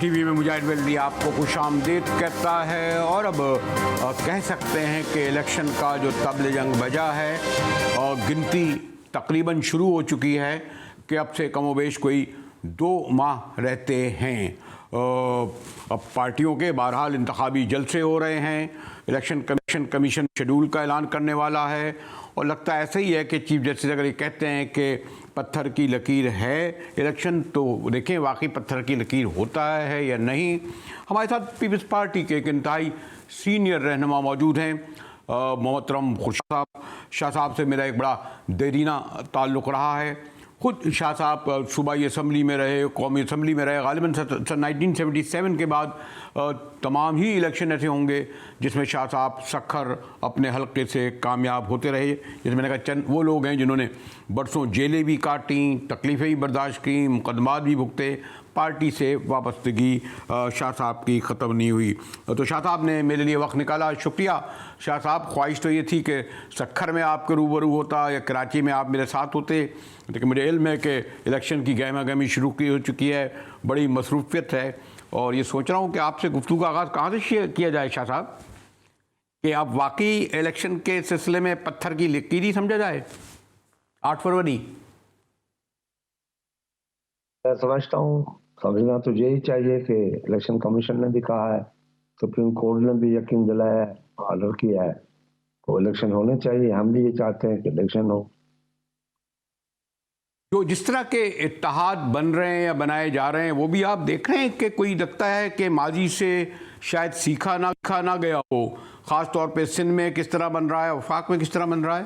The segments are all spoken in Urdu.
ٹی وی میں مجاہد ویلڈی آپ کو خوش آمدید کہتا ہے، اور اب کہہ سکتے ہیں کہ الیکشن کا جو طبل جنگ بجا ہے اور گنتی تقریباً شروع ہو چکی ہے کہ اب سے کم و بیش کوئی 2 ماہ رہتے ہیں۔ اب پارٹیوں کے بہرحال انتخابی جلسے ہو رہے ہیں، الیکشن کمیشن شیڈول کا اعلان کرنے والا ہے، اور لگتا ایسا ہی ہے کہ چیف جسٹس اگر یہ کہتے ہیں کہ پتھر کی لکیر ہے الیکشن، تو دیکھیں واقعی پتھر کی لکیر ہوتا ہے یا نہیں۔ ہمارے ساتھ پیپلز پارٹی کے ایک انتہائی سینئر رہنما موجود ہیں، محترم خورشید شاہ صاحب سے میرا ایک بڑا دیرینہ تعلق رہا ہے۔ خود شاہ صاحب صوبائی اسمبلی میں رہے، قومی اسمبلی میں رہے، غالباً سن 1977 کے بعد تمام ہی الیکشن ایسے ہوں گے جس میں شاہ صاحب سکھر اپنے حلقے سے کامیاب ہوتے رہے، جس میں نے کہا چند وہ لوگ ہیں جنہوں نے برسوں جیلیں بھی کاٹیں، تکلیفیں بھی برداشت کیں، مقدمات بھی بھگتے، پارٹی سے وابستگی شاہ صاحب کی ختم نہیں ہوئی۔ تو شاہ صاحب نے میرے لیے وقت نکالا، شکریہ شاہ صاحب۔ خواہش تو یہ تھی کہ سکھر میں آپ کے روبرو ہوتا یا کراچی میں آپ میرے ساتھ ہوتے، لیکن مجھے علم ہے کہ الیکشن کی گہما گہمی شروع ہو چکی ہے، بڑی مصروفیت ہے، اور یہ سوچ رہا ہوں کہ آپ سے گفتگو کا آغاز کہاں سے کیا جائے شاہ صاحب، کہ اب واقعی الیکشن کے سلسلے میں پتھر کی لکیر ہی سمجھا جائے 8 فروری؟ میں سمجھتا ہوں سمجھنا تو یہی چاہیے کہ الیکشن کمیشن نے بھی کہا ہے، سپریم کورٹ نے بھی یقین دلایا ہے، آرڈر کیا ہے، تو الیکشن ہونے چاہیے۔ ہم بھی یہ چاہتے ہیں کہ الیکشن ہو۔ جو جس طرح کے اتحاد بن رہے ہیں یا بنائے جا رہے ہیں، وہ بھی آپ دیکھ رہے ہیں کہ کوئی لگتا ہے کہ ماضی سے شاید سیکھا نہ گیا ہو، خاص طور پہ سندھ میں کس طرح بن رہا ہے، وفاق میں کس طرح بن رہا ہے؟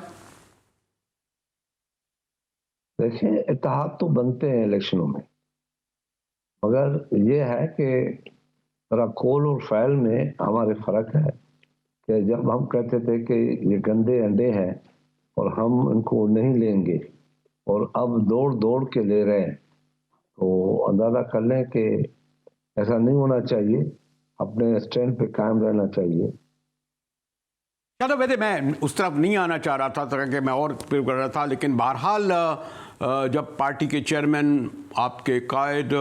دیکھیں، اتحاد تو بنتے ہیں الیکشنوں میں، مگر یہ ہے کہ ذرا قول اور فعل میں ہمارے فرق ہے کہ جب ہم کہتے تھے کہ یہ گندے انڈے ہیں اور ہم ان کو نہیں لیں گے، اور اب دوڑ کے لے رہے ہیں، تو اندازہ کر لیں کہ ایسا نہیں ہونا چاہیے، اپنے اسٹینڈ پہ قائم رہنا چاہیے۔ ویسے میں اس طرف نہیں آنا چاہ رہا تھا کہ میں اور کر رہا تھا، لیکن بہرحال جب پارٹی کے چیئرمین آپ کے قائد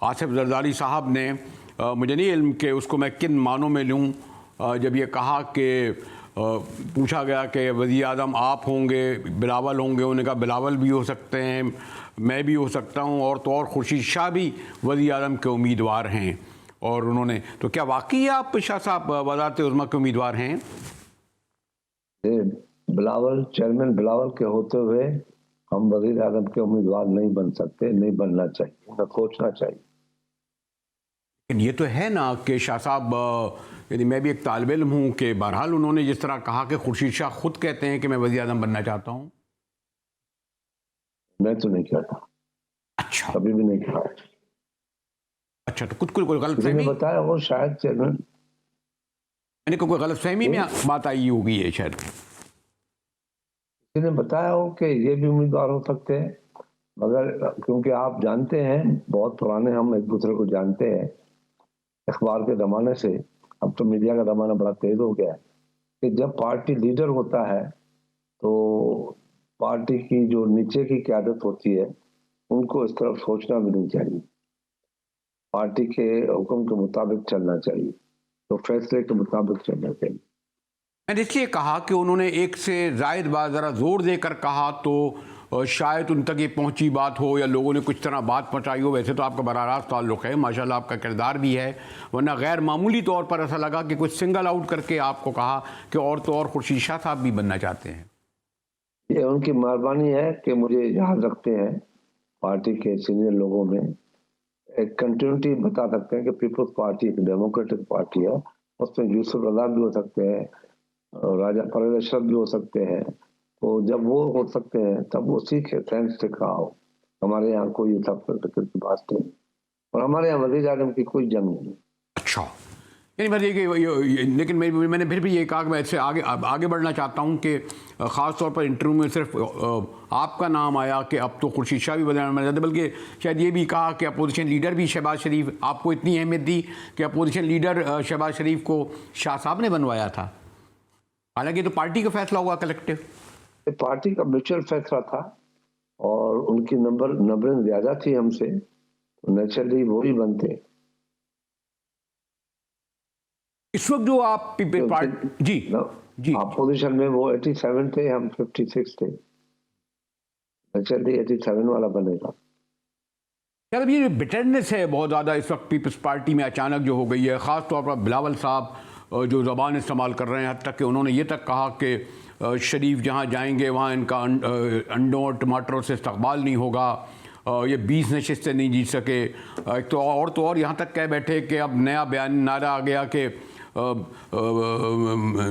آصف زرداری صاحب نے، مجھے نہیں علم کہ اس کو میں کن معنوں میں لوں، جب یہ کہا کہ پوچھا گیا کہ وزیر اعظم آپ ہوں گے، بلاول ہوں گے، انہوں نے کہا بلاول بھی ہو سکتے ہیں، میں بھی ہو سکتا ہوں، اور تو اور خورشید شاہ بھی وزیر اعظم کے امیدوار ہیں، اور انہوں نے تو کیا واقعی آپ شاہ صاحب وزارت عظمیٰ کے امیدوار ہیں؟ بلاول چیئرمین بلاول کے ہوتے ہوئے ہم وزیر اعظم کے امیدوار نہیں بن سکتے، نہیں بننا چاہیے، نہ سوچنا چاہیے۔ لیکن یہ تو ہے نا کہ شاہ صاحب، یعنی میں بھی ایک طالب علم ہوں کہ بہرحال انہوں نے جس طرح کہا کہ خورشید شاہ خود کہتے ہیں کہ میں وزیر اعظم بننا چاہتا ہوں۔ میں تو نہیں کہتا، اچھا کبھی بھی نہیں کہا۔ اچھا، تو کچھ کوئی غلط کسی نے فہمی، بتایا وہ شاید چیئرمین، یعنی کوئی غلط فہمی میں بات آئی ہوگی ہے شاید، کسی نے بتایا ہو کہ یہ بھی امیدوار ہو سکتے ہیں، مگر کیونکہ آپ جانتے ہیں، بہت پرانے ہم ایک دوسرے کو جانتے ہیں اخبار کے زمانے سے، اب تو میڈیا کا زمانہ بڑا تیز ہو گیا ہے، کہ جب پارٹی لیڈر ہوتا ہے تو پارٹی کی جو نیچے کی قیادت ہوتی ہے ان کو اس طرف سوچنا بھی نہیں چاہیے، پارٹی کے حکم کے مطابق چلنا چاہیے، تو فیصلے کے مطابق چلنا چاہیے۔ میں نے اس لیے کہا کہ انہوں نے ایک سے زائد بار ذرا زور دے کر کہا تو شاید ان تک یہ پہنچی بات ہو یا لوگوں نے کچھ طرح بات پہنچائی ہو۔ ویسے تو آپ کا براہ راست تعلق ہے، ماشاءاللہ آپ کا کردار بھی ہے، ورنہ غیر معمولی طور پر ایسا لگا کہ کچھ سنگل آؤٹ کر کے آپ کو کہا کہ اور تو اور خورشید شاہ صاحب بھی بننا چاہتے ہیں۔ یہ ان کی مہربانی ہے کہ مجھے یاد رکھتے ہیں، پارٹی کے سینئر لوگوں میں ایک کنٹینیوٹی بتا سکتے ہیں کہ پیپلز پارٹی ایک ڈیموکریٹک پارٹی ہے، اس میں یوسف رضا بھی ہو سکتے ہیں، راجہ پرویز اشرف بھی ہو سکتے ہیں، تو جب وہ ہو سکتے ہیں تب وہ سیکھے، سینس سے کہا ہو۔ ہمارے یہاں کوئی سب فکر کی بات نہیں، اور ہمارے یہاں وزیر اعظم کی کوئی جنگ نہیں۔ اچھا، یعنی لیکن میں نے پھر بھی یہ کہا کہ میں اس سے آگے بڑھنا چاہتا ہوں کہ خاص طور پر انٹرویو میں صرف آپ کا نام آیا کہ اب تو خورشید شاہ بھی وزیر اعظم بن جاتے، بلکہ شاید یہ بھی کہا کہ اپوزیشن لیڈر بھی شہباز شریف، آپ کو اتنی اہمیت دی کہ اپوزیشن لیڈر شہباز شریف کو شاہ صاحب نے بنوایا تھا، حالانکہ تو پارٹی کا فیصلہ ہوا کلیکٹیو۔ پارٹی کا میوچل فیصلہ تھا، اور ان کی نمبرنگ زیادہ تھی ہم سے، نیچرلی وہی بنتے۔ اس وقت جو آپ پیپل پارٹی جی جی اپوزیشن میں وہ 87 تھے، ہم 56 تھے، ایکچولی 87 والا بنے گا. اب یہ بٹرنس ہے بہت زیادہ اس وقت پیپلز پارٹی میں اچانک جو ہو گئی ہے، خاص طور پر بلاول صاحب جو زبان استعمال کر رہے ہیں، حتیٰ کہ انہوں نے یہ تک کہا کہ شریف جہاں جائیں گے وہاں ان کا انڈوں اور ٹماٹروں سے استقبال نہیں ہوگا، یہ 20 نشستیں نہیں جیت سکے. ایک تو اور یہاں تک کہہ بیٹھے کہ اب نیا بیان نعرہ آ گیا کہ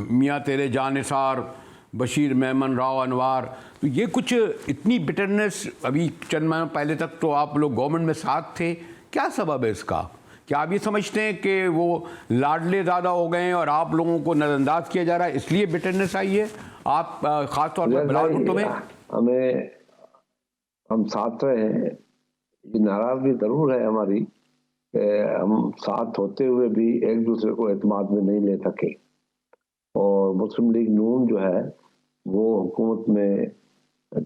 میاں تیرے جاں نثار بشیر میمن راؤ انوار. تو یہ کچھ اتنی بٹرنس ابھی چند ماہ پہلے تک تو آپ لوگ گورنمنٹ میں ساتھ تھے، کیا سبب ہے اس کا؟ کیا آپ یہ سمجھتے ہیں کہ وہ لاڈلے زیادہ ہو گئے ہیں اور آپ لوگوں کو نظر انداز کیا جا رہا ہے اس لیے بٹرنس آئی ہے آپ خاص طور پر بلاول بھٹو میں؟ ہم ساتھ رہے ہیں، یہ ناراضگی ضرور ہے ہماری کہ ہم ساتھ ہوتے ہوئے بھی ایک دوسرے کو اعتماد میں نہیں لے سکے، اور مسلم لیگ نون جو ہے وہ حکومت میں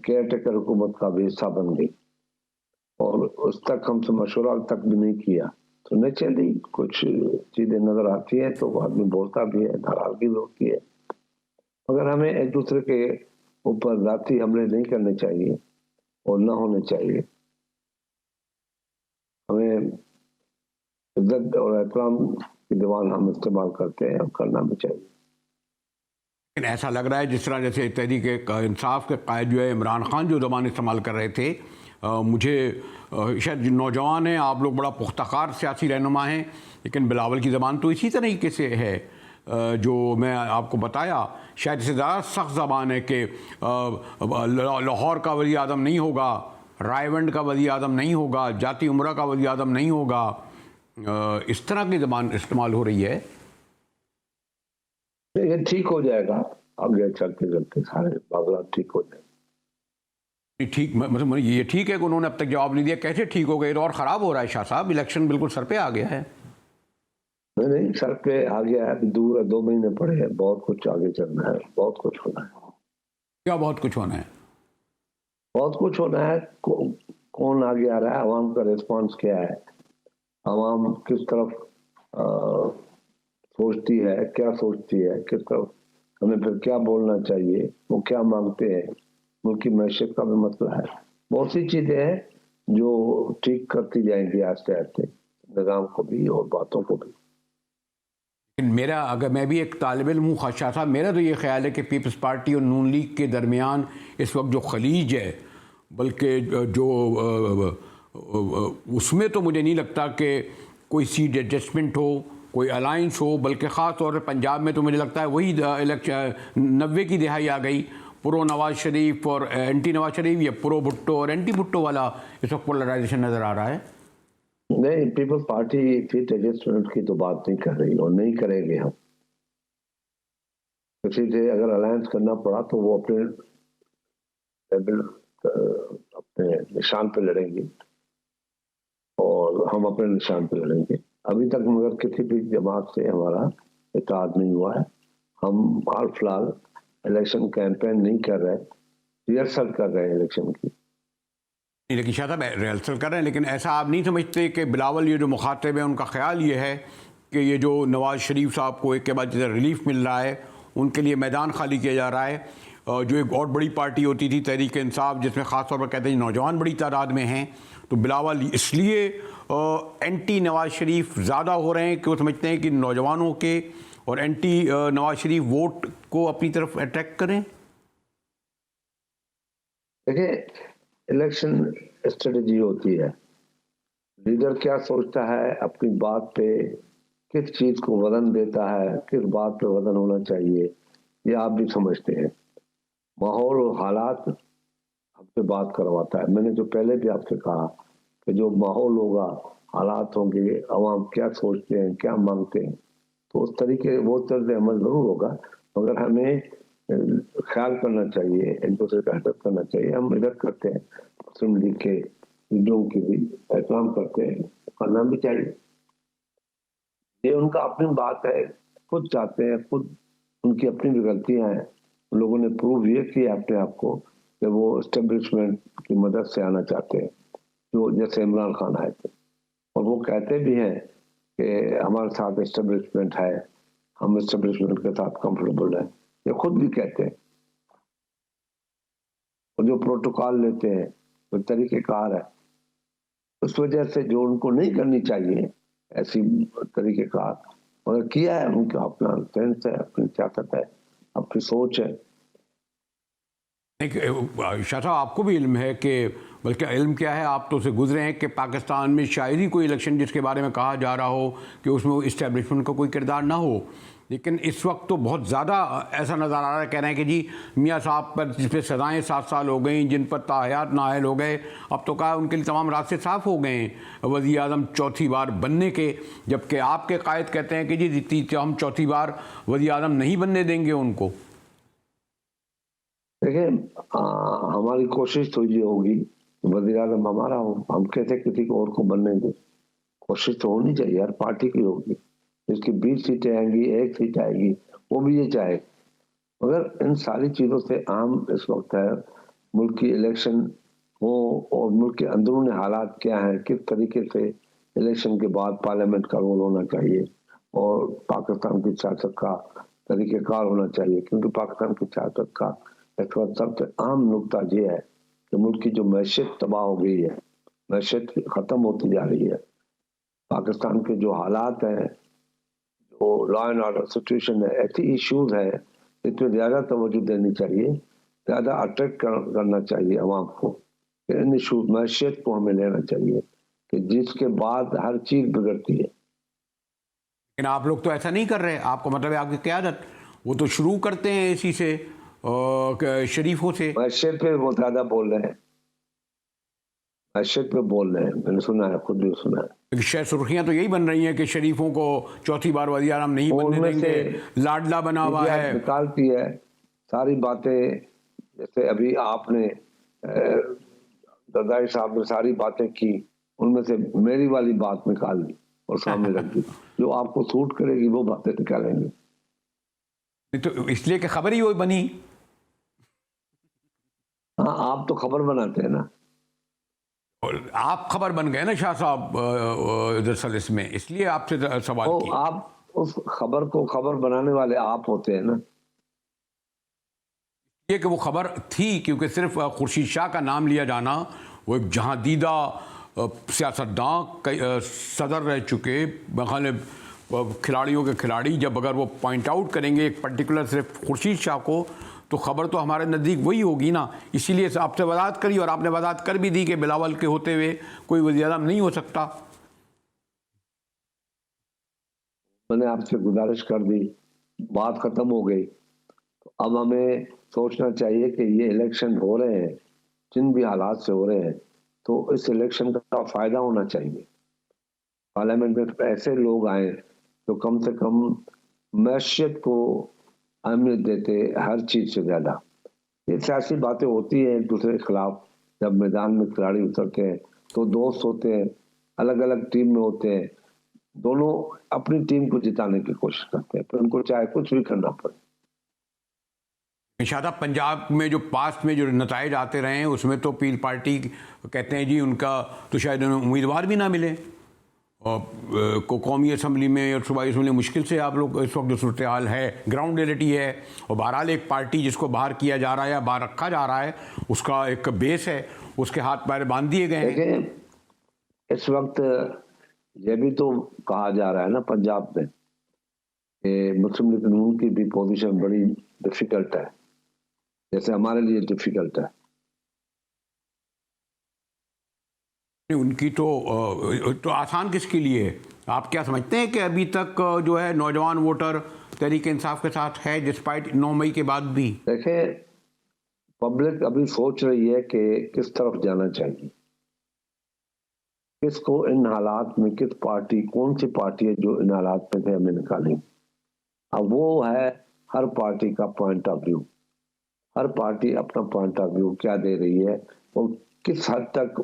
کیئر ٹیکر حکومت کا بھی حصہ بن گئی، اور اس تک ہم سے مشورہ تک بھی نہیں کیا. تو نیچرلی کچھ چیزیں نظر آتی ہیں تو آدمی بولتا بھی ہے، ناراضگی بھی ہوتی ہے، مگر ہمیں ایک دوسرے کے اوپر ذاتی حملے نہیں کرنے چاہیے اور نہ ہونے چاہیے. ہمیں عزت اور احترام کی زبان ہم استعمال کرتے ہیں اور کرنا بھی چاہیے. لیکن ایسا لگ رہا ہے جس طرح جیسے تحریک انصاف کے قائد جو ہے عمران خان جو زبان استعمال کر رہے تھے، مجھے شاید نوجوان ہیں، آپ لوگ بڑا پختہ کار سیاسی رہنما ہیں، لیکن بلاول کی زبان تو اسی طریقے سے ہے جو میں آپ کو بتایا، شاید اس سے زیادہ سخت زبان ہے کہ لاہور کا وزیر اعظم نہیں ہوگا، رائے ونڈ کا وزیر اعظم نہیں ہوگا، جاتی امرہ کا وزیر اعظم نہیں ہوگا، اس طرح کی زبان استعمال ہو رہی ہے. یہ ٹھیک ہو جائے گا، آگے چلتے چلتے سارے معاملات ٹھیک ہو جائیں گے. ٹھیک مطلب یہ ٹھیک ہے کہ انہوں نے اب تک جواب نہیں دیا، کیسے ٹھیک ہو گئے؟ اور خراب ہو رہا ہے شاہ صاحب، الیکشن بالکل سر پہ آ گیا ہے. نہیں سر پہ آ گیا ہے، ابھی دور ہے، 2 مہینے پڑے ہیں، بہت کچھ آگے چلنا ہے، بہت کچھ ہونا ہے. کیا بہت کچھ ہونا ہے؟ بہت کچھ ہونا ہے. کون آگے آ رہا ہے، عوام کا ریسپانس کیا ہے، عوام کس طرف سوچتی ہے، کیا سوچتی ہے، کس طرف ہمیں پھر کیا بولنا چاہیے، وہ کیا مانگتے ہیں. ملکی معیشت کا بھی مسئلہ ہے، بہت سی چیزیں ہیں جو ٹھیک کرتی جائیں گی آہستہ آہستہ، نظام کو بھی اور باتوں کو بھی. میرا اگر میں بھی ایک طالب علم ہوں خدشہ صاحب، میرا تو یہ خیال ہے کہ پیپلز پارٹی اور نون لیگ کے درمیان اس وقت جو خلیج ہے، بلکہ جو اس میں تو مجھے نہیں لگتا کہ کوئی سیٹ ایڈجسٹمنٹ ہو، کوئی الائنس ہو، بلکہ خاص طور پہ پنجاب میں تو مجھے لگتا ہے وہی 90 کی دہائی آ گئی، پرو نواز شریف اور اینٹی نواز شریف، یا پرو بھٹو اور اینٹی بھٹو والا اس وقت پولرائزیشن نظر آ رہا ہے. نہیں، پیپل پارٹی سیٹ ایڈجسٹمنٹ کی تو بات نہیں کر رہی اور نہیں کریں گے ہم. کسی سے اگر الائنس کرنا پڑا تو وہ اپنے نشان پہ لڑیں گے اور ہم اپنے نشان پہ لڑیں گے. ابھی تک مگر کسی بھی جماعت سے ہمارا اتحاد نہیں ہوا ہے. ہم حال فی الحال الیکشن کیمپین نہیں کر رہے، ریہرسل کر رہے ہیں الیکشن کی. لیکن شاہ صاحب ریہرسل کر رہے ہیں، لیکن ایسا آپ نہیں سمجھتے کہ بلاول یہ جو مخاطب ہیں ان کا خیال یہ ہے کہ یہ جو نواز شریف صاحب کو ایک کے بعد جیسے ریلیف مل رہا ہے ان کے لیے میدان خالی کیا جا رہا ہے؟ جو ایک اور بڑی پارٹی ہوتی تھی تحریک انصاف، جس میں خاص طور پر کہتے ہیں نوجوان بڑی تعداد میں ہیں، تو بلاول اس لیے اینٹی نواز شریف زیادہ ہو رہے ہیں کہ وہ سمجھتے ہیں کہ نوجوانوں کے اور اینٹی نواز شریف ووٹ کو اپنی طرف اٹریکٹ کریں. دیکھیں، الیکشن اسٹریٹجی ہوتی ہے، لیڈر کیا سوچتا ہے اپنی بات پہ، کس چیز کو وزن دیتا ہے، کس بات پہ وزن ہونا چاہیے، یہ آپ بھی سمجھتے ہیں. ماحول اور حالات ہم سے بات کرواتا ہے. میں نے جو پہلے بھی آپ سے کہا کہ جو ماحول ہوگا، حالات ہوں گے، عوام کیا سوچتے ہیں، کیا مانگتے ہیں، تو اس طریقے وہ طرز عمل ضرور ہوگا، مگر ہمیں خیال کرنا چاہیے، ایک دوسرے کا حفاظت کرنا چاہیے. ہم عزت کرتے ہیں مسلم لیگ کے لیڈروں کی بھی احترام کرتے ہیں، کرنا بھی چاہیے. یہ ان کا اپنی بات ہے، خود چاہتے ہیں، خود ان کی اپنی بھی غلطیاں ہیں. لوگوں نے پروو یہ کیا اپنے آپ کو کہ وہ اسٹیبلشمنٹ کی مدد سے آنا چاہتے ہیں، جو جیسے عمران خان آئے تھے، اور وہ کہتے بھی ہیں کہ ہمارے ساتھ اسٹیبلشمنٹ ہے، ہم اسٹیبلشمنٹ کے ساتھ کمفرٹیبل ہیں، یہ خود بھی کہتے ہیں. اور جو پروٹوکال لیتے ہیں، جو طریقہ کار ہے، اس وجہ سے جو ان کو نہیں کرنی چاہیے ایسی طریقہ کار، مگر کیا ہے. ان کا اپنا سینس ہے، اپنی سیاست ہے، اپنی سوچ ہے. شاہ صاحب آپ کو بھی علم ہے کہ، بلکہ علم کیا ہے، آپ تو اسے گزرے ہیں کہ پاکستان میں شاید ہی کوئی الیکشن جس کے بارے میں کہا جا رہا ہو کہ اس میں اسٹیبلشمنٹ کا کوئی کردار نہ ہو. لیکن اس وقت تو بہت زیادہ ایسا نظر آ رہا ہے، کہہ رہے ہیں کہ جی میاں صاحب پر جس پہ سزائیں 7 سال ہو گئیں، جن پر تاحیات نااہل ہو گئے، اب تو کہا ان کے لیے تمام راستے صاف ہو گئے ہیں وزیر اعظم چوتھی بار بننے کے. جبکہ آپ کے قائد کہتے ہیں کہ جی ہم چوتھی بار وزیر اعظم نہیں بننے دیں گے ان کو. دیکھیں، ہماری کوشش تو یہ ہوگی کہ وزیر اعظم ہمارا ہو. ہم کیسے کسی کو اور کو بننے دیں؟ کوشش تو ہونی چاہیے، ہر پارٹی کی ہوگی. جس کی 20 سیٹیں آئیں گی، 1 سیٹ آئے گی، وہ بھی یہ چاہے. مگر ان ساری چیزوں سے اہم اس وقت ہے ملک کی الیکشن ہو، اور ملک کے اندرون حالات کیا ہیں، کس طریقے سے الیکشن کے بعد پارلیمنٹ کا رول ہونا چاہیے، اور پاکستان کی سیاست کا طریقہ کار ہونا چاہیے. کیونکہ پاکستان کی سیاست کا اس وقت سب سے اہم نقطہ یہ ہے کہ ملک کی جو معیشت تباہ ہو گئی ہے، معیشت ختم ہوتی جا رہی ہے. پاکستان کے جو حالات ہیں، جو لا اینڈ آرڈر سچویشن ہے، ایسی ایشوز ہیں، اس پہ زیادہ توجہ دینی چاہیے، زیادہ اٹریکٹ کرنا چاہیے عوام کو. ان ایشوز معیشت کو ہمیں لینا چاہیے کہ جس کے بعد ہر چیز بگڑتی ہے. لیکن آپ لوگ تو ایسا نہیں کر رہے. آپ کو مطلب ہے آپ کی قیادت وہ تو شروع کرتے ہیں اسی سے شریفوں سے. معیشت پہ وہ زیادہ بول رہے ہیں، معیشت پہ بول رہے ہیں. میں نے سنا ہے، خود بھی سنا ہے. شاید سرخیاں تو یہی بن رہی ہیں کہ شریفوں کو چوتھی بار وزیر اعظم نہیں بننے دیں گے، لاڈلا بنا ہوا ہے. نکالتی ہے ساری باتیں. جیسے ابھی آپ نے زرداری صاحب نے ساری باتیں کی، ان میں سے میری والی بات نکال دی اور سامنے رکھ دی. جو آپ کو سوٹ کرے گی وہ باتیں نکالیں گے. تو اس لیے کہ خبر ہی وہی بنی. ہاں، آپ تو خبر بناتے ہیں نا. آپ خبر بن گئے نا شاہ صاحب دراصل اس میں، اس لیے آپ سے سوال کیا. آپ اس خبر کو خبر بنانے والے آپ ہوتے ہیں نا. یہ کہ وہ خبر تھی کیونکہ صرف خورشید شاہ کا نام لیا جانا، وہ ایک جہاں دیدہ سیاستداں صدر رہ چکے، کھلاڑیوں کے کھلاڑی، جب اگر وہ پوائنٹ آؤٹ کریں گے ایک پرٹیکولر صرف خورشید شاہ کو، تو خبر تو ہمارے نزدیک وہی ہوگی نا. اسی لیے آپ سے وضاحت کری، اور آپ نے وضاحت کر بھی دی کہ بلاول کے ہوتے ہوئے کوئی وزیر اعظم نہیں ہو سکتا. میں نے آپ سے گزارش کر دی، بات ختم ہو گئی. اب ہمیں سوچنا چاہیے کہ یہ الیکشن ہو رہے ہیں، جن بھی حالات سے ہو رہے ہیں، تو اس الیکشن کا فائدہ ہونا چاہیے. پارلیمنٹ میں ایسے لوگ آئیں جو کم سے کم معیشت کو اہمیت دیتے ہر چیز سے زیادہ. یہ سیاسی باتیں ہوتی ہیں ایک دوسرے کے خلاف. جب میدان میں کھلاڑی اترتے ہیں تو دوست ہوتے ہیں، الگ الگ ٹیم میں ہوتے ہیں، دونوں اپنی ٹیم کو جتانے کی کوشش کرتے ہیں، پھر ان کو چاہے کچھ بھی کرنا پڑے. شاید پنجاب میں جو پاسٹ میں جو نتائج آتے رہے ہیں اس میں تو پیل پارٹی کہتے ہیں جی ان کا تو شاید انہیں امیدوار بھی نہ ملے، کو قومی اسمبلی میں اور صوبائی اسمبلی مشکل سے آپ لوگ اس وقت جو صورتحال ہے، گراؤنڈ ریئلٹی ہے. اور بہرحال ایک پارٹی جس کو باہر کیا جا رہا ہے یا باہر رکھا جا رہا ہے، اس کا ایک بیس ہے، اس کے ہاتھ پیر باندھ دیے گئے ہیں. دیکھیں، اس وقت یہ بھی تو کہا جا رہا ہے نا پنجاب میں کہ مسلم لیگ نون کی بھی پوزیشن بڑی ڈیفیکلٹ ہے، جیسے ہمارے لیے ڈیفیکلٹ ہے. ان کی تو آسان کس کے لیے ہے؟ آپ کیا سمجھتے ہیں کہ ابھی تک جو ہے نوجوان ووٹر تحریک انصاف کے ساتھ ہے ڈسپائٹ 9 مئی کے بعد بھی؟ دیکھیں، پبلک ابھی سوچ رہی ہے کہ کس طرف جانا چاہیے، کس کو ان حالات میں، کس پارٹی، کون سی پارٹی ہے جو ان حالات میں سے ہمیں نکالیں. اب وہ ہے ہر پارٹی کا پوائنٹ آف ویو. ہر پارٹی اپنا پوائنٹ آف ویو کیا دے رہی ہے، اور کس حد تک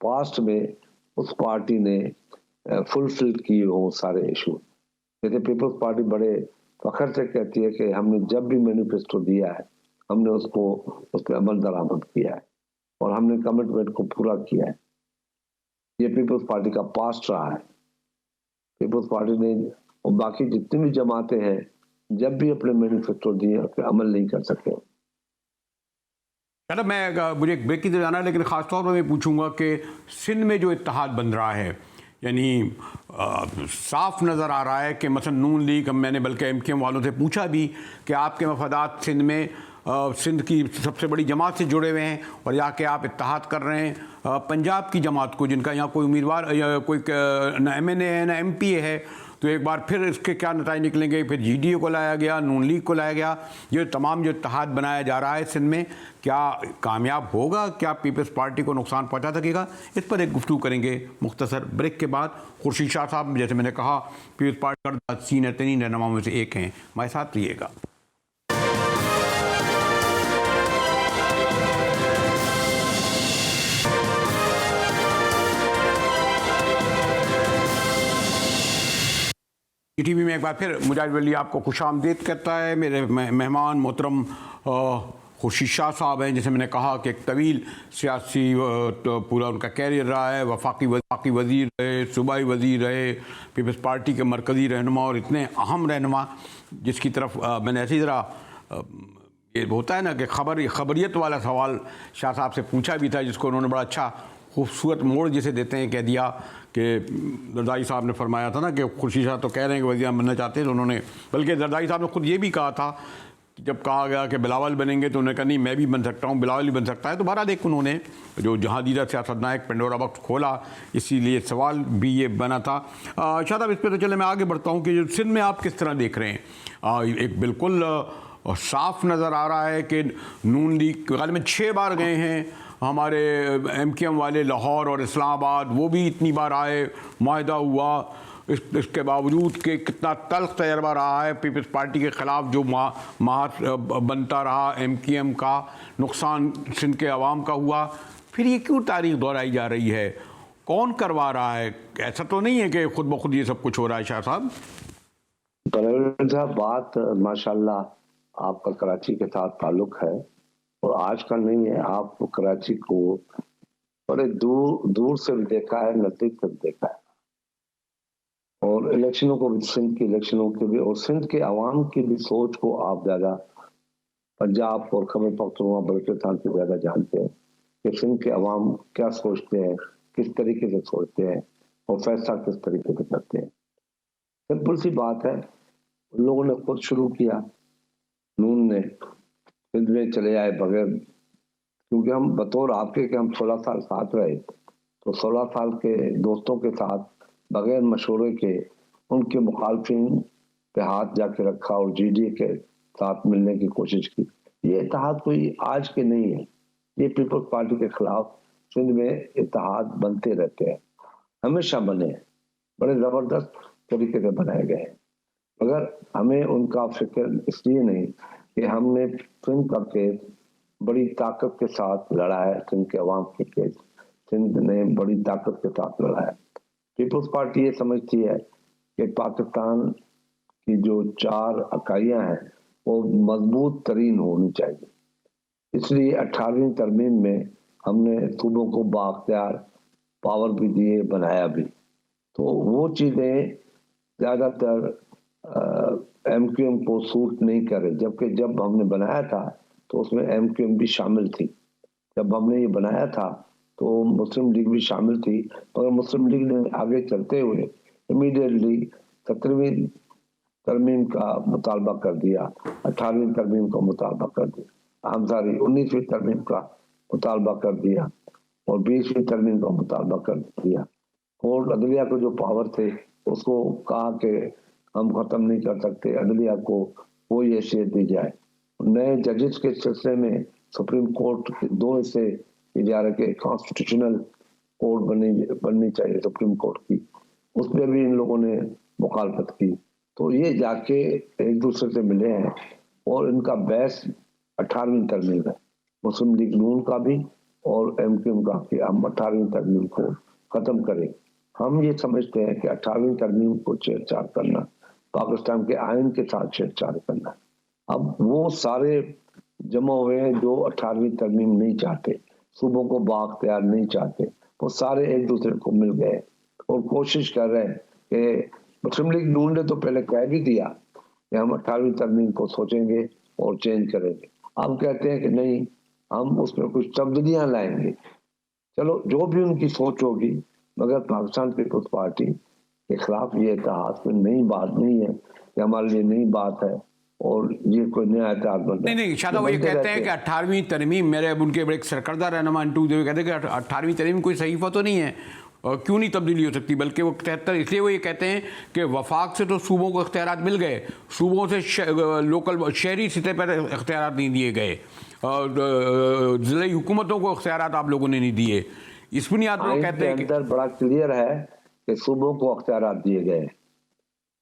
پاسٹ میں اس پارٹی نے فلفل کی ہو سارے ایشو. جیسے پیپلز پارٹی بڑے فخر سے کہتی ہے کہ ہم نے جب بھی مینیفیسٹو دیا ہے، ہم نے اس پہ عمل درآمد کیا ہے، اور ہم نے کمٹمنٹ کو پورا کیا ہے. یہ پیپلز پارٹی کا پاسٹ رہا ہے. پیپلز پارٹی نے، اور باقی جتنی بھی جماعتیں ہیں، جب بھی اپنے مینیفیسٹو دیے عمل نہیں کر سکے. مجھے ایک بریک کی طرف جانا ہے، لیکن خاص طور پر میں پوچھوں گا کہ سندھ میں جو اتحاد بن رہا ہے، یعنی صاف نظر آ رہا ہے کہ مثلا نون لیگ، میں نے بلکہ ایم کیو ایم والوں سے پوچھا بھی کہ آپ کے مفادات سندھ میں سندھ کی سب سے بڑی جماعت سے جڑے ہوئے ہیں اور یا کہ آپ اتحاد کر رہے ہیں پنجاب کی جماعت کو، جن کا یہاں کوئی امیدوار کوئی نہ ایم این اے ہے نہ ایم پی اے ہے. تو ایک بار پھر اس کے کیا نتائج نکلیں گے؟ پھر جی ڈی اے کو لایا گیا، نون لیگ کو لایا گیا. یہ تمام جو اتحاد بنایا جا رہا ہے سندھ میں، کیا کامیاب ہوگا؟ کیا پیپلز پارٹی کو نقصان پہنچا سکے گا؟ اس پر ایک گفتگو کریں گے مختصر بریک کے بعد. خورشید شاہ صاحب، جیسے میں نے کہا، پیپلز پارٹی کا سینئر ترین رہنماؤں میں سے ایک ہیں، ہمارے ساتھ رہیے گا. ٹی وی میں ایک بار پھر مجاہد ولی آپ کو خوش آمدید کہتا ہے. میرے مہمان محترم خورشید شاہ صاحب ہیں، جیسے میں نے کہا کہ ایک طویل سیاسی پورا ان کا کیریئر رہا ہے. وفاقی وزیر رہے، صوبائی وزیر رہے، پیپلز پارٹی کے مرکزی رہنما اور اتنے اہم رہنما، جس کی طرف میں نے ایسی ذرا یہ ہوتا ہے نا کہ خبریت والا سوال شاہ صاحب سے پوچھا بھی تھا، جس کو انہوں نے بڑا اچھا خوبصورت موڑ جسے دیتے ہیں کہہ دیا کہ زرداری صاحب نے فرمایا تھا نا کہ خورشید شاہ تو کہہ رہے ہیں کہ وزیر بننا چاہتے ہیں. تو انہوں نے، بلکہ زرداری صاحب نے خود یہ بھی کہا تھا کہ جب کہا گیا کہ بلاول بنیں گے تو انہوں نے کہا نہیں میں بھی بن سکتا ہوں، بلاول بھی بن سکتا ہے. تو بہرحال ایک انہوں نے جو جہاں سیاست نائک پنڈورا باکس کھولا، اسی لیے سوال بھی یہ بنا تھا. شاہ صاحب اس پہ تو چلے میں آگے بڑھتا ہوں کہ سندھ میں آپ کس طرح دیکھ رہے ہیں؟ ایک بالکل صاف نظر آ رہا ہے کہ نون لیگ غالباً 6 بار گئے ہیں ہمارے ایم کیو ایم والے، لاہور اور اسلام آباد، وہ بھی اتنی بار آئے، معاہدہ ہوا. اس کے باوجود کہ کتنا تلخ تجربہ رہا ہے پیپلز پارٹی کے خلاف، جو محاذ بنتا رہا ایم کیو ایم کا، نقصان سندھ کے عوام کا ہوا. پھر یہ کیوں تاریخ دہرائی جا رہی ہے؟ کون کروا رہا ہے؟ ایسا تو نہیں ہے کہ خود بخود یہ سب کچھ ہو رہا ہے شاہ صاحب؟ پروین صاحب، بات ماشاءاللہ آپ کا کراچی کے ساتھ تعلق ہے اور آج کا نہیں ہے. آپ کو کراچی کو بڑے دور سے بھی دیکھا ہے، نزدیک سے بھی دیکھا ہے، اور الیکشنوں کو بھی، سندھ کی الیکشنوں کے بھی، اور سندھ کے عوام کی بھی سوچ کو آپ زیادہ پنجاب اور خیبر پختونخوا بلوچستان سے زیادہ جانتے ہیں کہ سندھ کے عوام کیا سوچتے ہیں، کس طریقے سے سوچتے ہیں اور فیصلہ کس طریقے سے کرتے ہیں. سمپل سی بات ہے، ان لوگوں نے خود شروع کیا، نون نے سندھ میں چلے آئے بغیر، کیونکہ ہم بطور آپ کے کہ ہم 16 سال ساتھ رہے، تو 16 سال کے دوستوں کے ساتھ بغیر مشورے کے ان کے مخالفین پہ ہاتھ جا کے رکھا اور جی ڈی اے کے ساتھ ملنے کی کوشش کی. یہ اتحاد کوئی آج کے نہیں ہے، یہ پیپلز پارٹی کے خلاف سندھ میں اتحاد بنتے رہتے ہیں، ہمیشہ بنے ہیں، بڑے زبردست طریقے سے بنائے گئے ہیں. مگر ہمیں ان کا فکر اس لیے نہیں کہ ہم نے سندھ کا کیس بڑی طاقت کے ساتھ لڑا ہے، سندھ کے عوام کے کیس سندھ نے بڑی طاقت کے ساتھ لڑا ہے. پیپلز پارٹی یہ سمجھتی ہے کہ پاکستان کی جو 4 اکائیاں ہیں وہ مضبوط ترین ہونی چاہیے. اس لیے 18ویں ترمیم میں ہم نے صوبوں کو بااختیار پاور بھی دیے، بنایا بھی. تو وہ چیزیں زیادہ تر ایم کیو ایم کو سوٹ نہیں کرے، جبکہ جب ہم نے بنایا تھا تو اس میں ایم کیو ایم بھی شامل تھی. جب ہم نے یہ بنایا تھا تو مسلم لیگ بھی شامل تھی، مگر مسلم لیگ نے آگے چلتے ہوئے امیڈیٹلی 17ویں ترمیم کا مطالبہ کر دیا، 18ویں ترمیم کا مطالبہ کر دیا، 19ویں ترمیم کا مطالبہ کر دیا اور 20ویں ترمیم کا مطالبہ کر دیا. اور عدلیہ کو جو پاور تھے اس کو کہا کہ ہم ختم نہیں کر سکتے، عدلیہ کو کوئی حیثیت دی جائے. نئے ججز کے سلسلے میں سپریم کورٹ کے 2 حصے جا رہے کہ کانسٹیٹیوشنل کورٹ بننی چاہیے سپریم کورٹ کی، اس میں بھی ان لوگوں نے مخالفت کی. تو یہ جا کے ایک دوسرے سے ملے ہیں اور ان کا بحث 18ویں ترمیم ہے، مسلم لیگ نون کا بھی اور ایم کیو ایم کا، کہ ہم 18ویں ترمیم کو ختم کریں. ہم یہ سمجھتے ہیں کہ 18ویں ترمیم کو چھیڑ چھاڑ کرنا پاکستان کے آئین کے ساتھ چھیڑ چھاڑ کرنا. اب وہ سارے جمع ہوئے ہیں جو 18ویں ترمیم نہیں چاہتے، صوبوں کو بااختیار نہیں چاہتے، وہ سارے ایک دوسرے کو مل گئے اور کوشش کر رہے ہیں کہ مسلم لیگ نون نے تو پہلے کہہ بھی دیا کہ ہم 18ویں ترمیم کو سوچیں گے اور چینج کریں گے. اب کہتے ہیں کہ نہیں, ہم اس میں کچھ تبدیلیاں لائیں گے. چلو جو بھی ان کی سوچ ہوگی, مگر پاکستان پیپلز پارٹی کے خلاف یہ اتحاد کوئی نئی بات نہیں ہے, کہ ہمارے لیے نئی بات ہے اور یہ کوئی نیا اتحاد بن رہا ہے. نہیں شاہد وہ یہ کہتے ہیں کہ 18ویں ترمیم, میرے اب ان کے بڑے سرکردہ رہنما انٹو دیو کہتے ہیں کہ 18ویں ترمیم کوئی صحیفہ تو نہیں ہے, کیوں نہیں تبدیلی ہو سکتی, بلکہ وہ 73 اس لیے وہ یہ کہتے ہیں کہ وفاق سے تو صوبوں کو اختیارات مل گئے, صوبوں سے لوکل شہری سطح پر اختیارات نہیں دیے گئے, ضلعی حکومتوں کو اختیارات آپ لوگوں نے نہیں دیے. اس بنیاد پر وہ کہتے ہیں کہ اندر بڑا کلیئر ہے کہ صوبوں کو اختیارات دیے گئے,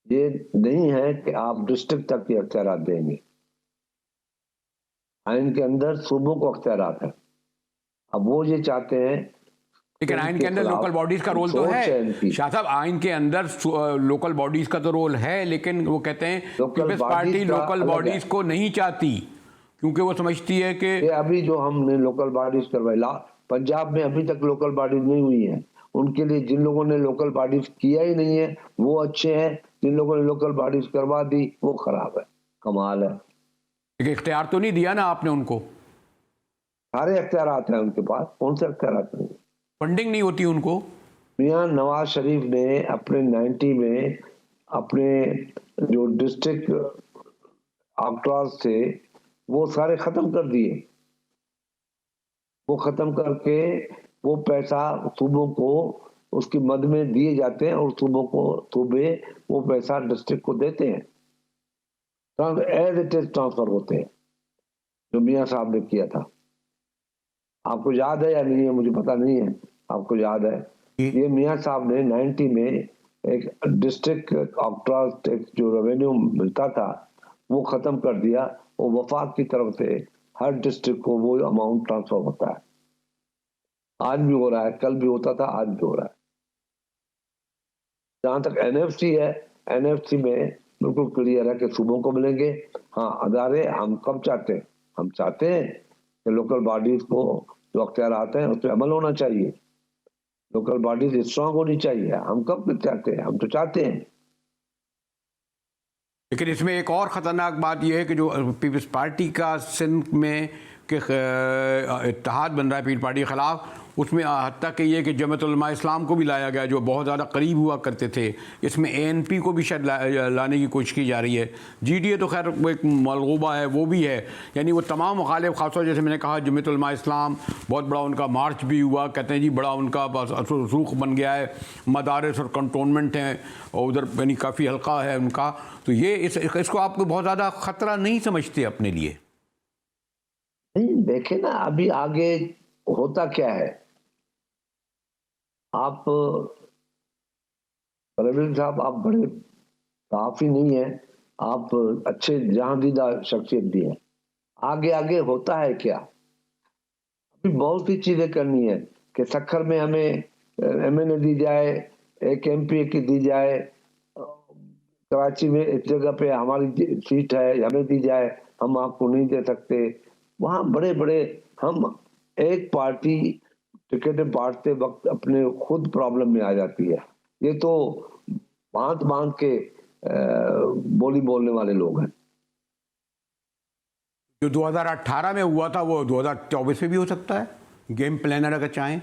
یہ نہیں ہے کہ آپ ڈسٹرکٹ تک کے اختیارات دیں گے. آئین کے اندر صوبوں کو اختیارات ہے. اب وہ یہ چاہتے ہیں, لیکن آئین کے اندر لوکل باڈیز کا رول تو ہے شاہ صاحب, آئین کے اندر لوکل باڈیز کا تو رول ہے, لیکن وہ کہتے ہیں پیپلز پارٹی لوکل باڈیز کو نہیں چاہتی, کیونکہ وہ سمجھتی ہے کہ ابھی جو ہم نے لوکل باڈیز کروائی, پنجاب میں ابھی تک لوکل باڈیز نہیں ہوئی ہیں. ان کے لیے جن لوگوں نے لوکل باڈیز کیا ہی نہیں ہے وہ اچھے ہیں, جن لوگوں نے لوکل باڈیز کروا دی وہ خراب ہے. کمال ہے, اختیار تو نہیں دیا نا آپ نے ان کو, سارے اختیارات ہیں ان کے پاس, کون سے اختیارات نہیں, فنڈنگ نہیں ہوتی ان کو. میاں نواز شریف نے اپنے 90 میں اپنے جو ڈسٹرکٹ آکٹراز تھے وہ سارے ختم کر دیے. وہ ختم کر کے وہ پیسہ صوبوں کو اس کی مد میں دیے جاتے ہیں, اور صوبے وہ پیسہ ڈسٹرکٹ کو دیتے ہیں, ایز اٹ از ٹرانسفر ہوتے ہیں, جو میاں صاحب نے کیا تھا. آپ کو یاد ہے یا نہیں ہے مجھے پتا نہیں ہے, آپ کو یاد ہے یہ میاں صاحب نے 90 میں ایک ڈسٹرکٹ آکٹراز ٹیکس جو ریونیو ملتا تھا وہ ختم کر دیا. وہ وفاق کی طرف سے ہر ڈسٹرکٹ کو وہ اماؤنٹ ٹرانسفر ہوتا ہے. آج بھی ہو رہا ہے, کل بھی ہوتا تھا, آج بھی ہو رہا ہے. جہاں تک این ایف سی ہے, این ایف سی میں بالکل کلیئر ہے کہ صوبوں کو ملیں گے. ہاں ادارے ہم کب چاہتے ہیں, ہم چاہتے ہیں کہ لوکل باڈیز کو جو اختیارات ہیں اس پہ عمل ہونا چاہیے, لوکل باڈیز اسٹرانگ ہونی چاہیے. ہم کب چاہتے ہیں, ہم تو چاہتے ہیں. لیکن اس میں ایک اور خطرناک بات یہ ہے کہ جو پیپلز پارٹی کا سندھ میں کہ اتحاد بن رہا ہے پیپلز پارٹی کے خلاف, اس میں حتیٰ کہ یہ کہ جمعیت علماء اسلام کو بھی لایا گیا جو بہت زیادہ قریب ہوا کرتے تھے. اس میں اے این پی کو بھی شاید لانے کی کوشش کی جا رہی ہے. جی ڈی اے تو خیر ایک ملغوبہ ہے, وہ بھی ہے. یعنی وہ تمام مخالف, خاص طور جیسے میں نے کہا جمعیت علماء اسلام, بہت بڑا ان کا مارچ بھی ہوا, کہتے ہیں جی بڑا ان کا رسوخ بن گیا ہے, مدارس اور کنٹونمنٹ ہیں, اور ادھر یعنی کافی حلقہ ہے ان کا. تو یہ اس کو آپ کو بہت زیادہ خطرہ نہیں سمجھتے اپنے لیے؟ نہیں دیکھیں نا ابھی آگے ہوتا کیا ہے. آپ پروین صاحب, آپ بڑے کافی نہیں ہیں, آپ اچھے جہاں دیدہ شخصیت بھی ہیں. آگے ہوتا ہے کیا, ابھی بہت سی چیزیں کرنی ہے کہ سکھر میں ہمیں ایم این اے دی جائے, ایک ایم پی کی دی جائے, کراچی میں اس جگہ پہ ہماری سیٹ ہے ہمیں دی جائے, ہم آپ کو نہیں دے سکتے. وہاں بڑے ہم ایک پارٹی ٹکٹیں بانٹتے وقت اپنے خود پرابلم میں آ جاتی ہے. یہ تو باندھ کے بولی بولنے والے لوگ ہیں. جو 2018 میں ہوا تھا وہ 2024 میں بھی ہو سکتا ہے, گیم پلانر اگر چاہیں.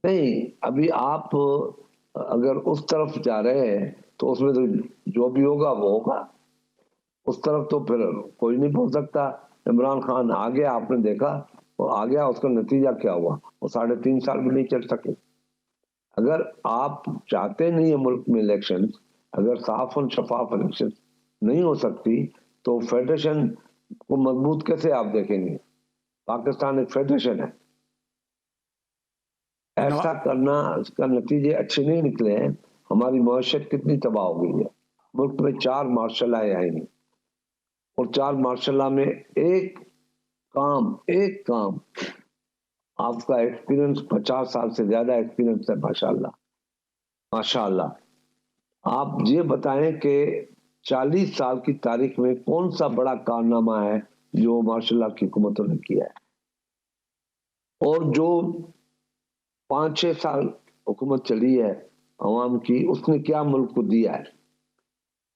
نہیں ابھی آپ اگر اس طرف جا رہے ہیں تو اس میں تو جو بھی ہوگا وہ ہوگا. اس طرف تو پھر کوئی نہیں پہنچ سکتا. عمران خان آ گیا, آپ نے دیکھا وہ آ گیا, اس کا نتیجہ کیا ہوا, وہ 3.5 سال بھی نہیں چل سکے. اگر آپ چاہتے نہیں ہیں ملک میں الیکشن, اگر صاف اور شفاف الیکشن نہیں ہو سکتی تو فیڈریشن کو مضبوط کیسے آپ دیکھیں گے. پاکستان ایک فیڈریشن ہے, ایسا کرنا اس کا نتیجے اچھے نہیں نکلے ہیں. ہماری معیشت کتنی تباہ ہو گئی ہے. ملک میں 4 مارشل آئے آئیں گے, اور 4 مارشل میں ایک کام آپ کا ایکسپیرینس 50 سال سے زیادہ ایکسپیرینس ہے, ماشاءاللہ. آپ یہ بتائیں کہ 40 سال کی تاریخ میں کون سا بڑا کارنامہ ہے جو ماشاء اللہ کی حکومتوں نے کیا ہے, اور جو 5-6 سال حکومت چلی ہے عوام کی, اس نے کیا ملک کو دیا ہے.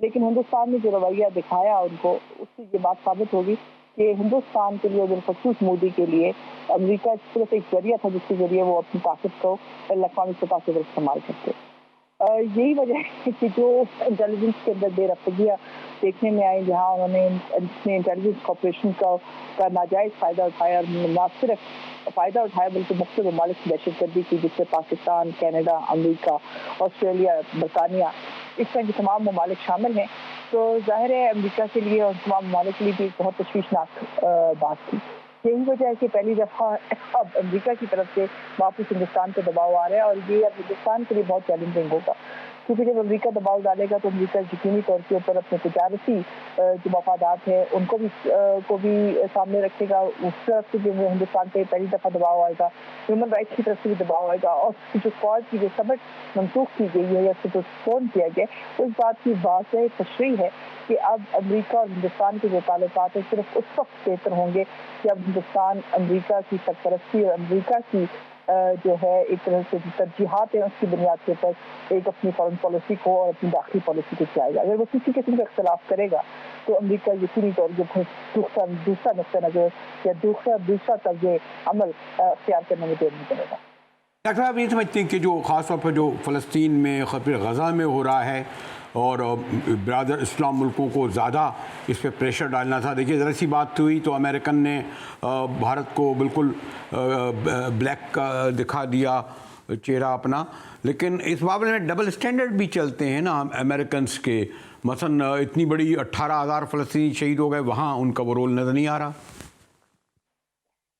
لیکن ہندوستان نے جو رویہ دکھایا ان کو، اس سے یہ بات ثابت ہوگی کہ ہندوستان کے لیے بالخصوص مودی کے لیے امریکہ صرف ایک ذریعہ تھا جس کے ذریعے وہ اپنی طاقت کو بین الاقوامی سطح پر استعمال کرتے. یہی وجہ ہے کہ جو انٹیلیجنس کے اندر بے رفتگیاں دیکھنے میں آئی، جہاں انہوں نے انٹیلیجنس کارپوریشن کا ناجائز فائدہ اٹھایا، اور نہ صرف فائدہ اٹھایا بلکہ مختلف ممالک کی دہشت گردی کی، جس سے پاکستان، کینیڈا، امریکہ، آسٹریلیا، برطانیہ، اس طرح کے تمام ممالک شامل ہیں. تو ظاہر ہے امریکہ کے لیے اور تمام ممالک کے لیے بھی ایک بہت تشویشناک بات تھی. یہی وجہ ہے کہ پہلی دفعہ اب امریکہ کی طرف سے واپس ہندوستان پہ دباؤ آ رہا ہے، اور یہ اب ہندوستان کے لیے بہت چیلنجنگ ہوگا، کیونکہ جب امریکہ دباؤ ڈالے گا تو امریکہ یقینی طور کے اوپر اپنے تجارتی جو مفادات ہیں ان کو بھی سامنے رکھے گا. اس طرف سے جو ہندوستان پہ پہلی دفعہ دباؤ آئے گا، ہیومن رائٹس کی طرف سے بھی دباؤ آئے گا، اور جو فوج کی جو سبق منسوخ کی گئی ہے یا پوسٹپون کیا گیا، اس بات کی واضح تشریح ہے کہ اب امریکہ اور ہندوستان کے جو تعلقات ہیں صرف اس وقت بہتر ہوں گے جب ہندوستان امریکہ کی سرپرستی اور امریکہ کی جو ہے ایک طرح سے ترجیحات ہیں اس کی بنیاد کے اوپر ایک اپنی فارن پالیسی کو اور اپنی داخلی پالیسی کو چلائے گا. اگر وہ کسی قسم کا اختلاف کرے گا تو امریکہ یقینی طور پر دوسرا نقطہ نظر یا دوسرا طرز عمل اختیار کرنے میں دیر نہیں کرے گا. ڈاکٹر صاحب یہ سمجھتے ہیں کہ جو خاص طور پر جو فلسطین میں خطر غزہ میں ہو رہا ہے اور برادر اسلام ملکوں کو زیادہ اس پہ پریشر ڈالنا تھا. دیکھیے ذرا سی بات ہوئی تو امریکن نے بھارت کو بالکل بلیک دکھا دیا چہرہ اپنا، لیکن اس معاملے میں ڈبل سٹینڈرڈ بھی چلتے ہیں نا امریکنس کے. مثلا اتنی بڑی 18,000 فلسطینی شہید ہو گئے، وہاں ان کا وہ رول نظر نہیں آ رہا.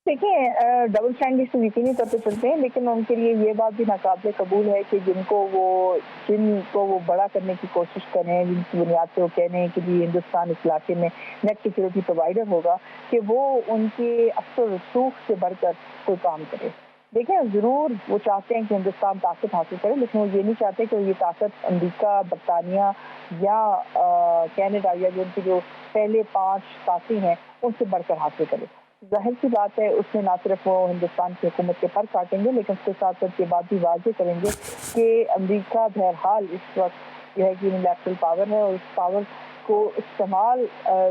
دیکھیں ڈبل اسٹینڈرڈ تو یقینی طور پہ چلتے ہیں، لیکن ان کے لیے یہ بات بھی ناقابل قبول ہے کہ جن کو وہ بڑا کرنے کی کوشش کریں، جن کی بنیاد پہ وہ کہہ رہے ہیں کہ ہندوستان اس علاقے میں نیٹ سیکورٹی پرووائڈر ہوگا، کہ وہ ان کے اثر و رسوخ سے بڑھ کر کوئی کام کرے. دیکھیں ضرور وہ چاہتے ہیں کہ ہندوستان طاقت حاصل کرے، لیکن وہ یہ نہیں چاہتے کہ یہ طاقت امریکہ، برطانیہ یا کینیڈا یا جو ان کے جو پہلے 5 ساتھی ہیں ان سے بڑھ کر حاصل کرے. ظاہر سی بات ہے اس میں نہ صرف وہ ہندوستان کی حکومت کے پر کاٹیں گے، لیکن اس کے ساتھ ساتھ یہ بات بھی واضح کریں گے کہ امریکہ بہرحال اس وقت جو ہے کہ یونیلیٹرل پاور ہے، اور اس پاور کو استعمال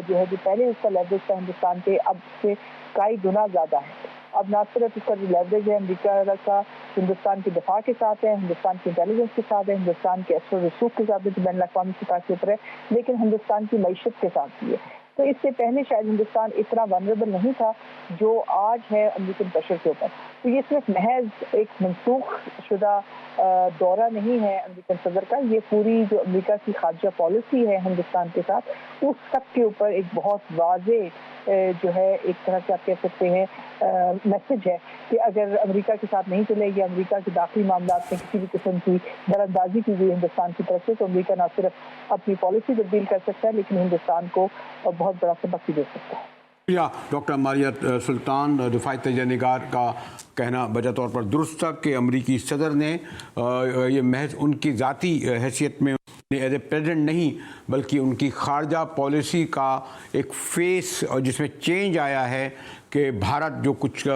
جو ہے جو پہلے اس کا لیوریج تھا ہندوستان پہ، اب سے کئی گنا زیادہ ہے. اب نہ صرف اس کا جو لیوریج ہے امریکہ کا ہندوستان کے دفاع کے ساتھ ہے، ہندوستان کی انٹیلیجنس کے ساتھ ہے، ہندوستان کے اثر و رسوخ کے ساتھ ہے جو بین الاقوامی سطح کے اوپر ہے، لیکن ہندوستان کی معیشت کے ساتھ بھی ہے. تو اس سے پہلے شاید ہندوستان اتنا ونریبل نہیں تھا جو آج ہے امریکن پریشر کے اوپر. تو یہ صرف محض ایک منسوخ شدہ دورہ نہیں ہے امریکن صدر کا، یہ پوری جو امریکہ کی خارجہ پالیسی ہے ہندوستان کے ساتھ اس سب کے اوپر ایک بہت واضح جو ہے ایک طرح سے آپ کہہ سکتے ہیں میسج ہے کہ اگر امریکہ کے ساتھ نہیں چلے گی، امریکہ کے داخلی معاملات میں کسی بھی قسم کی دراندازی کی گئی ہندوستان کی طرف سے، تو امریکہ نہ صرف اپنی پالیسی تبدیل کر سکتا ہے لیکن ہندوستان کو بہت بڑا سبق بھی دے سکتا ہے. ڈاکٹر ماریت سلطان، دفاعی تجزیہ نگار کا کہنا بجا طور پر درست تھا کہ امریکی صدر نے یہ محض ان کی ذاتی حیثیت میں ایز اے پریزیڈنٹ نہیں بلکہ ان کی خارجہ پالیسی کا ایک فیس جس میں چینج آیا ہے کہ بھارت جو کچھ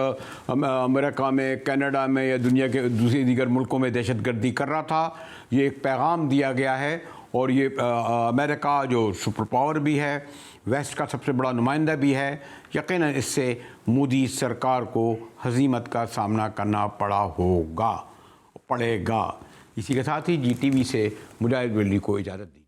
امریکہ میں، کینیڈا میں یا دنیا کے دیگر ملکوں میں دہشت گردی کر رہا تھا، یہ ایک پیغام دیا گیا ہے. اور یہ امریکہ جو سپر پاور بھی ہے، ویسٹ کا سب سے بڑا نمائندہ بھی ہے، یقیناً اس سے مودی سرکار کو ہزیمت کا سامنا کرنا پڑے گا. اسی کے ساتھ ہی جی ٹی وی سے مجاہد ولی کو اجازت دی.